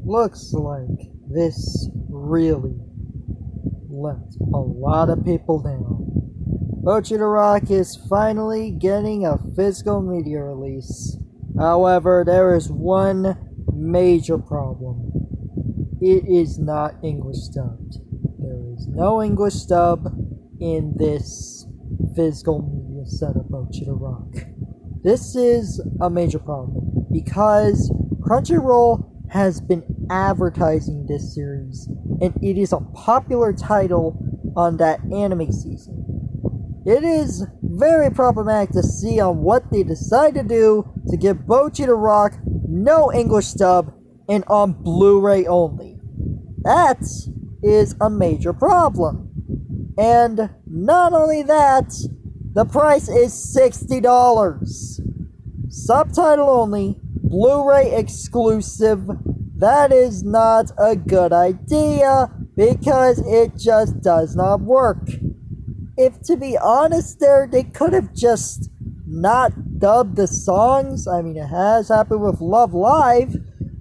Looks like this really let a lot of people down. Bocchi The Rock is finally getting a physical media release. However, there is one major problem. It is not English dubbed. There is no English dub in this physical media set of Bocchi The Rock. This is a major problem because Crunchyroll has been advertising this series, and it is a popular title on that anime season. It is very problematic to see on what they decide to do to give Bocchi The Rock no English dub and on Blu-ray only. That is a major problem. And not only that, the price is $60. Subtitle only, Blu-ray exclusive. That is not a good idea because it just does not work. If to be honest they could have just not dubbed the songs. I mean, it has happened with Love Live.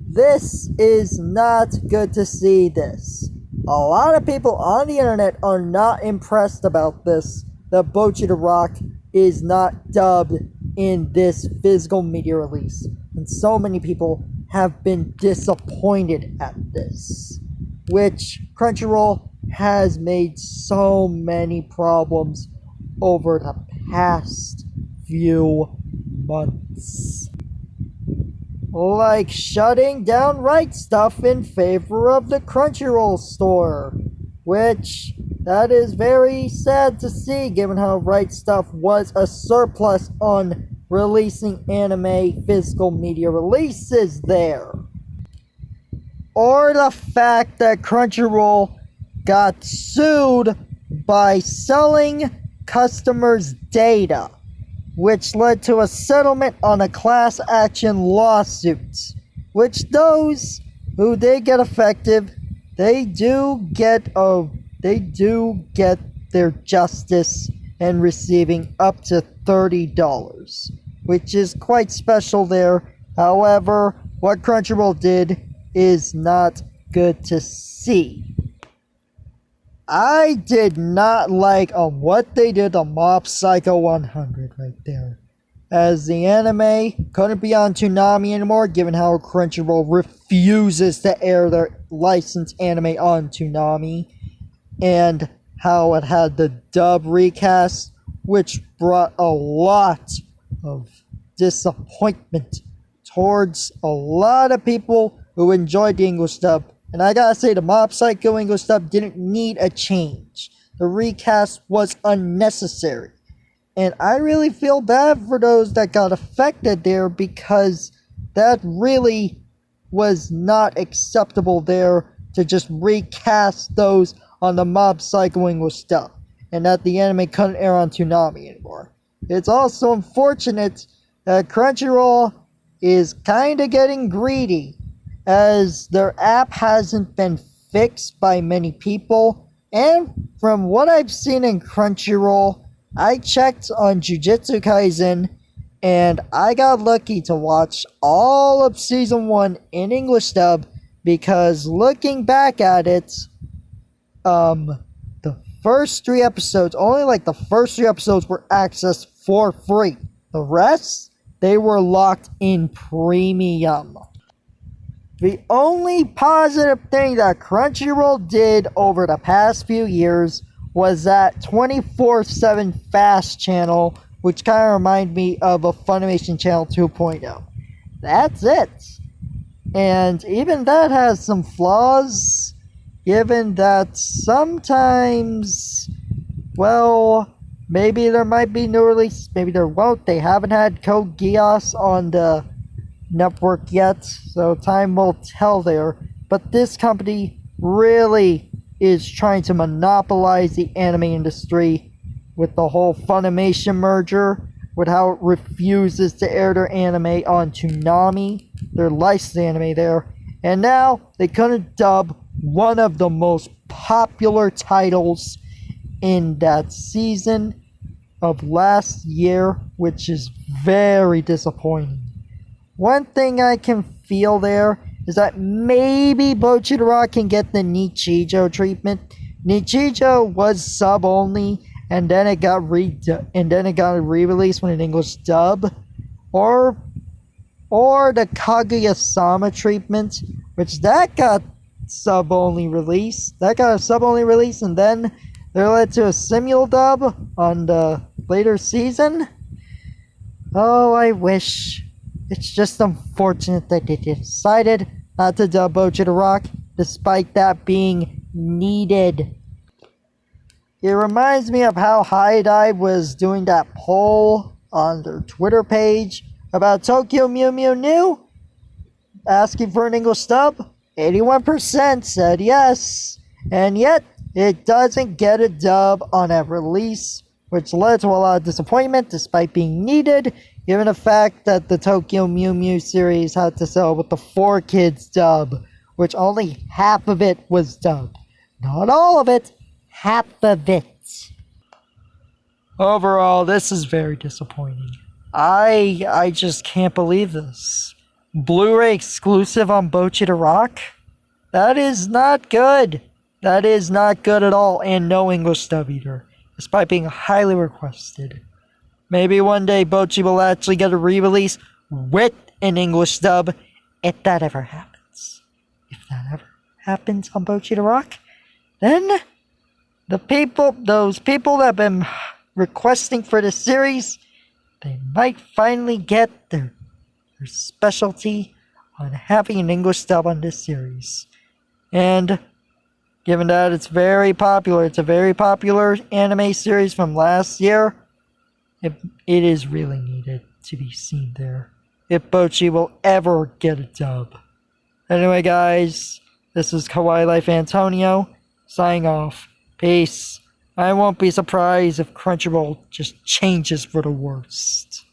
This is not good to see this. A lot of people on the internet are not impressed about this, that Bocchi The Rock is not dubbed in this physical media release. And so many people have been disappointed at this, which Crunchyroll has made so many problems over the past few months. Like shutting down Right Stuff in favor of the Crunchyroll store, which that is very sad to see given how Right Stuff was a surplus on releasing anime physical media releases there. Or the fact that Crunchyroll got sued by selling customers' data, which led to a settlement on a class action lawsuit, which those who did get affected, they do get their justice and receiving up to $30, which is quite special there. However, what Crunchyroll did is not good to see. I did not like what they did to Mob Psycho 100 right there, as the anime couldn't be on Toonami anymore given how Crunchyroll refuses to air their licensed anime on Toonami, and how it had the dub recast, which brought a lot of disappointment towards a lot of people who enjoyed the English dub. And I gotta say, the Mob Psycho English dub didn't need a change. The recast was unnecessary. And I really feel bad for those that got affected there, because that really was not acceptable there to just recast those on the Mob Psycho English dub, and that the anime couldn't air on Toonami anymore. It's also unfortunate that Crunchyroll is kinda getting greedy, as their app hasn't been fixed by many people. And from what I've seen in Crunchyroll, I checked on Jujutsu Kaisen, and I got lucky to watch all of Season 1 in English dub, because looking back at it, the first 3 episodes, only like the first 3 episodes were accessed for free. The rest, they were locked in premium. The only positive thing that Crunchyroll did over the past few years was that 24/7 Fast channel, which kind of reminded me of a Funimation Channel 2.0. That's it. And even that has some flaws, given that sometimes, well, maybe there might be new release, maybe there won't. They haven't had Code Geass on the network yet, so time will tell there. But this company really is trying to monopolize the anime industry with the whole Funimation merger, with how it refuses to air their anime on Toonami, their licensed anime there. And now they couldn't dub one of the most popular titles in that season of last year, which is very disappointing. One thing I can feel there is that maybe Bocchi The Rock can get the Nichijou treatment. Nichijou was sub only, and then it got re-released with an English dub, or the Kaguya-sama treatment, which that got sub only release. That got a sub only release, and then they led to a simul dub on the later season. Oh, I wish. It's just unfortunate that they decided not to dub Bocchi The Rock, despite that being needed. It reminds me of how High Dive was doing that poll on their Twitter page about Tokyo Mew Mew New, asking for an English dub. 81% said yes, and yet it doesn't get a dub on a release, which led to a lot of disappointment despite being needed, given the fact that the Tokyo Mew Mew series had to sell with the 4Kids dub, which only half of it was dubbed. Not all of it, half of it. Overall, this is very disappointing. I just can't believe this. Blu-ray exclusive on Bocchi The Rock? That is not good. That is not good at all, and no English dub either, despite being highly requested. Maybe one day Bocchi will actually get a re-release with an English dub, if that ever happens. If that ever happens on Bocchi The Rock, then those people that have been requesting for the series, they might finally get their specialty on having an English dub on this series. And given that it's very popular, it's a very popular anime series from last year, it is really needed to be seen there, if Bocchi will ever get a dub. Anyway guys, this is Kawaii Life Antonio, signing off. Peace. I won't be surprised if Crunchyroll just changes for the worst.